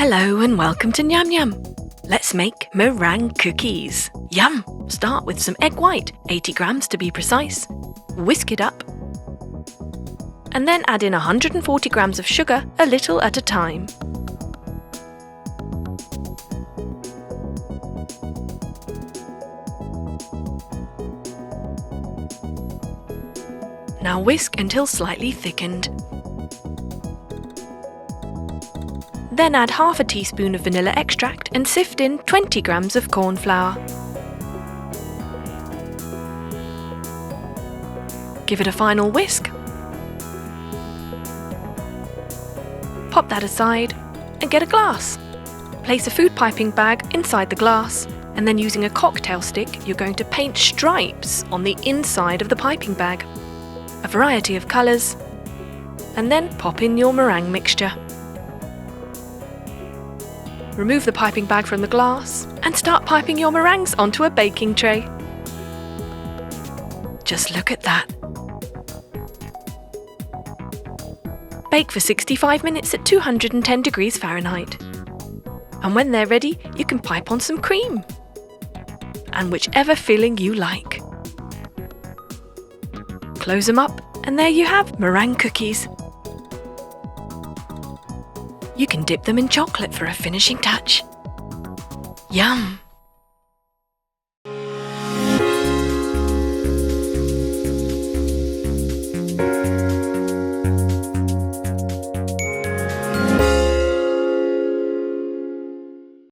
Hello and welcome to Nyam Nyam. Let's make meringue cookies. Yum! Start with some egg white, 80 grams to be precise. Whisk it up. And then add in 140 grams of sugar, a little at a time. Now whisk until slightly thickened. Then add half a teaspoon of vanilla extract and sift in 20 grams of corn flour. Give it a final whisk. Pop that aside and get a glass. Place a food piping bag inside the glass, and then using a cocktail stick you're going to paint stripes on the inside of the piping bag. A variety of colours, and then pop in your meringue mixture. Remove the piping bag from the glass and start piping your meringues onto a baking tray. Just look at that. Bake for 65 minutes at 210 degrees Fahrenheit. And when they're ready, you can pipe on some cream. And whichever filling you like. Close them up, and there you have meringue cookies. You can dip them in chocolate for a finishing touch. Yum!